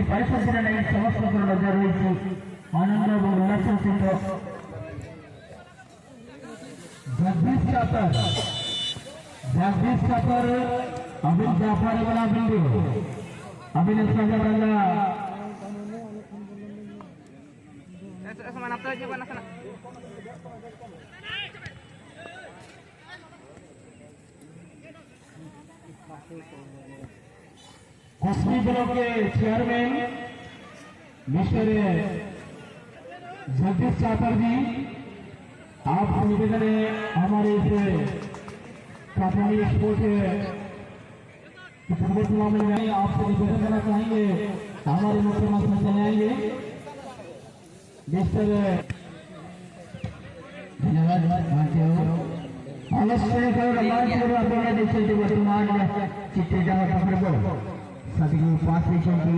परिषद नहीं समस्त नजर रही आनंद और उल्लास सहित जगदीश चापर अबिन जाफर बना बिंदु अबिन कुश्ती ब्लॉक के चेयरमैन मिस्टर जगदीश चापर जी, आप निवेदन है हमारे इस काफी स्पोर्ट फुटबॉल टूर्नामेंट में आपसे निवेदन करना चाहेंगे, हमारे मुख्यमंत्री में चले आएंगे मिस्टर धन्यवाद वर्तमान चिट्टे सभी 5 सेशन की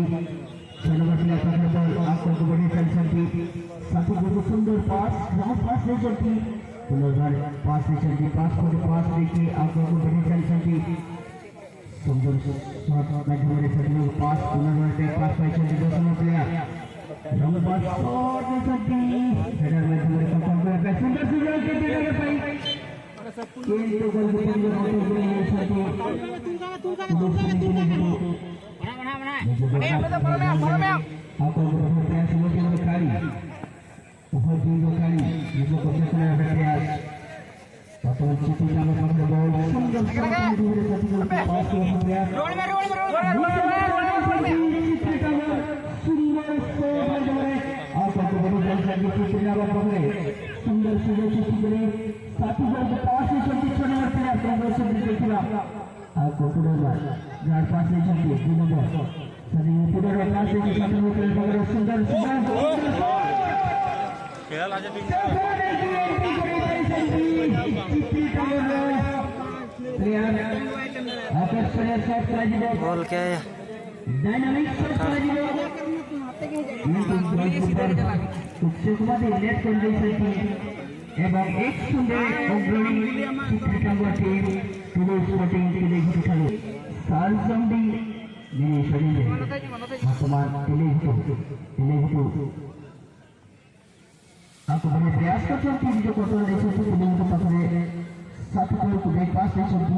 आपको बड़ी चलती सभी सुंदर 5 सेशन की 5 सेशन की 5 देखिए आपको बड़ी चलती सुंदर 5 सेशन की 2 प्लेयर सुंदर साथी वर्ग 5 आपको सुंदर बॉल क्या है आपको बड़े प्रयास करते हैं जो कोटो देशों से साथ को ब्रेकफास्ट देशों की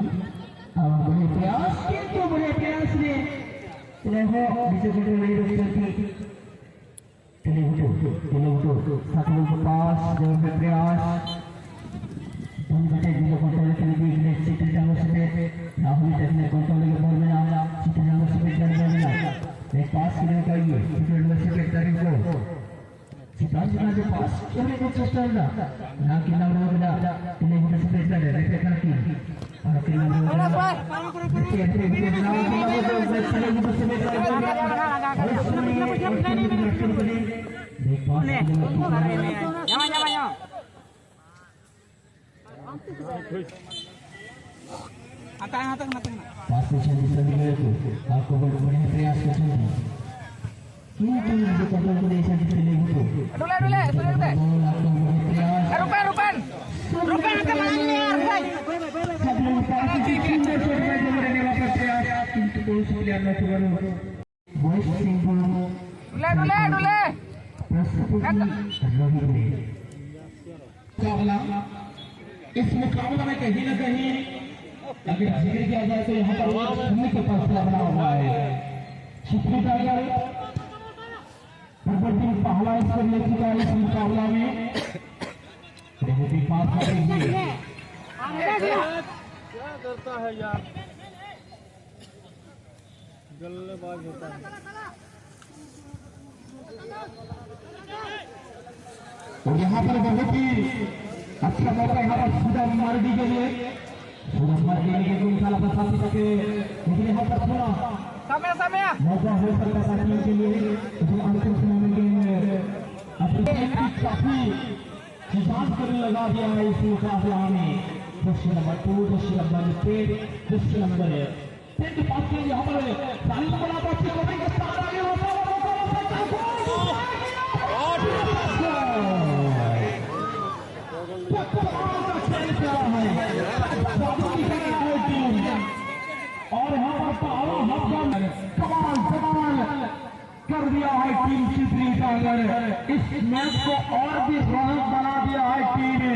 बड़े प्रयास ने रहो विजय कोटो नहीं रोक सकती साथ को पास जो प्रयास हम घटे विजय कोटो के लिए चित्र जाओ से राहुल देखने कोटो के बॉल में आया चित्र जाओ से एक पास करने का ये चित्र से तारीख को सिद्धांत का जो पास करने को चेष्टा है ना कि ना रोकना इन्हें भी स्पेशल है रेफे करती और कि ना रोकना देखिए देखिए ना वो तो चले भी स्पेशल है देख पास आता पास से चली सभी को आपको बड़े प्रयास करते हैं रुपन इस मुकाबला में कहीं न कहीं अगर जिक्र किया जाए तो यहाँ पर भूमि का फैसला बना हुआ है छिपरी टाइगर पहला स्कोर ले चुका है इस मुकाबला में बहुत ही पास क्या करता है यार गल्लेबाज होता है और यहाँ पर बहुत ही अच्छा मौका यहाँ पर सीधा मार्डी के लिए यहाँ पर थोड़ा मौका हो सकता साथियों के लिए जो अंतिम समय में काफी हिसाब करने लगा दिया है इस मुकाबला में question number 2 question number 3 question number 10 के पास यहाँ पर सारी बड़ा अच्छी कमेंट के साथ आगे होता है और यहाँ पर सागर इस मैच को और भी रोचक बना दिया है टीम ने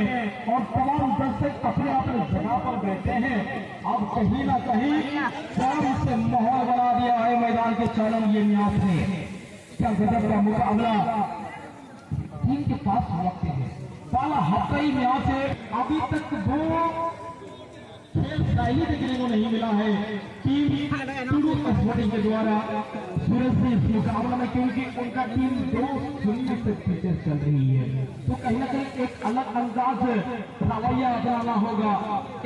और तमाम दर्शक अपने अपने जगह पर बैठे हैं। अब कहीं ना कहीं शाम से माहौल बना दिया है मैदान के चालम ये न्यास ने। क्या गजब का मुकाबला टीम के पास वक्त है। पहला हफ्ता ही न्यास है, अभी तक वो खेल शैली देखने को नहीं मिला है टीम स्पोर्टिंग के द्वारा सूरज से इस मुकाबला में, क्योंकि उनका टीम 2-0 से पीछे चल रही है। तो कहीं ना कहीं एक अलग अंदाज रवैया अपनाना होगा।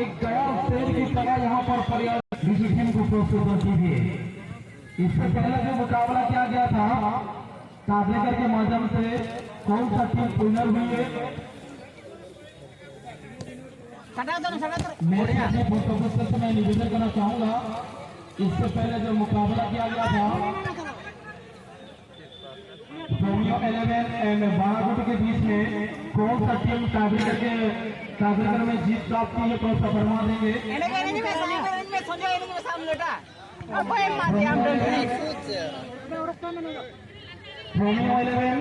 एक गैर शेर की तरह यहाँ पर पर्याप्त टीम को प्रस्तुत कीजिए। इससे पहले जो मुकाबला किया गया था टाइब्रेकर के माध्यम से कौन सा टीम विनर हुई है मैं निवेदन करना चाहूंगा। इससे पहले जो मुकाबला किया गया था रोमियो 11 एंड बारागुट के बीच में कौन सा टीम टाइब्रेकर में जीत प्राप्त की है, कौन सा फरमा देंगे। रोमियो 11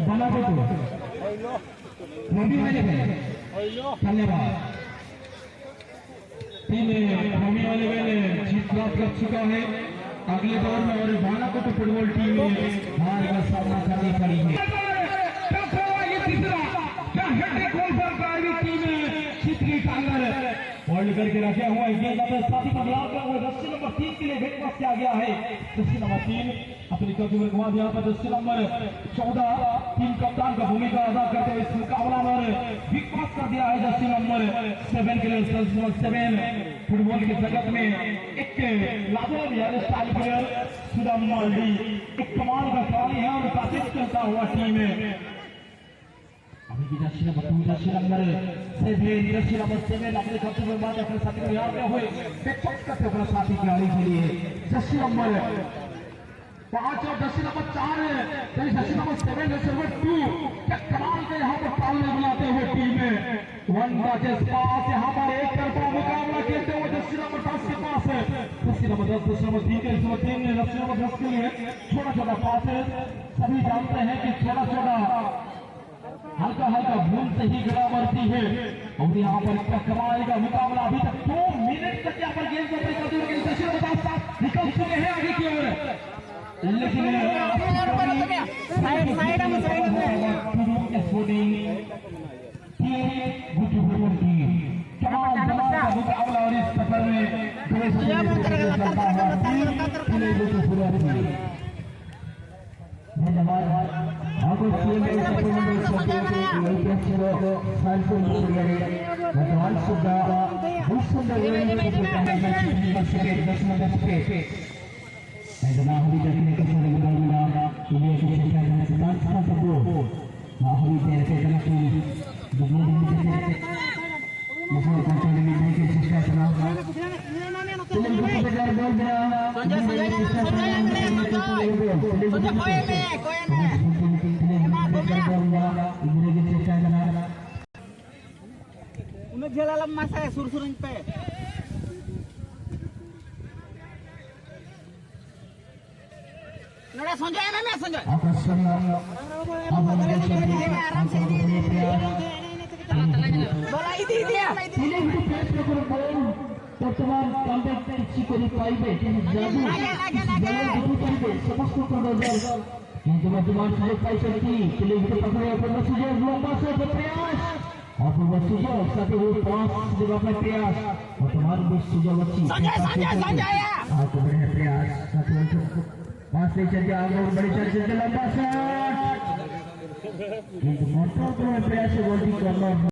बारागुट धन्यवाद। टीम रोमियो 11 जीत प्राप्त कर चुका है अगले दौर में और बालाकोट फुटबॉल टीम में हार का सामना करनी पड़ी है। होल्ड करके रखा हुआ है गेंद अपने साथी पर लगा हुआ रस्सी नंबर 3 के लिए वेट पास किया गया है। रस्सी नंबर 3 अपनी कब्जे में घुमा दिया पर रस्सी नंबर 14 टीम कप्तान का भूमिका अदा करते हुए इस मुकाबला में बिग पास कर दिया है। रस्सी नंबर 7 के लिए रस्सी नंबर 7 फुटबॉल के जगत में एक लाजवाब स्टाइल प्लेयर सुदाम माल्डी एक कमाल का खिलाड़ी है और काफी चलता हुआ टीम है। अभी भी रस्सी नंबर 2 रस्सी नंबर 7 अपने कब्जे में बात अपने साथी को याद में हुए बेचक करते अपने साथी खिलाड़ी के लिए रस्सी नंबर 5 और रस्सी नंबर 4 रस्सी नंबर 7 रस्सी नंबर 2 क्या कमाल के यहाँ पर तालमेल बनाते हुए टीम में वन टच पास यहाँ पर एक तरफा मुकाबला खेलते हुए रस्सी नंबर 10 के पास रस्सी नंबर 10 रस्सी नंबर 3 के रस्सी नंबर 3 ने रस्सी नंबर 10 के लिए छोटा छोटा पास है। सभी जानते हैं कि छोटा छोटा हल्का हल्का भूल से ही गिरा बढ़ती है और यहाँ पर कमाल का मुकाबला अभी तक 2 मिनट तक यहाँ पर गेम को करते हुए निकल चुके हैं आगे की ओर, लेकिन मुकाबला और इस सफर में धन्यवाद। Udah jalan lemas saya sur-surin pe. Nada Sanjay na मैं Sanjay. Balai di dia. वर्तमान कॉन्टैक्ट किसी को नहीं पाइबे समस्त वर्तमान सुजोग पाई सकती चलिए पकड़े अपना सुजोग लंबा से प्रयास और सुजोग साथ ही पास जगह पर प्रयास वर्तमान में सुजोग अच्छी प्रयास पास से चल के आगे बड़ी चर्चा लंबा शॉट प्रयास से गोल करना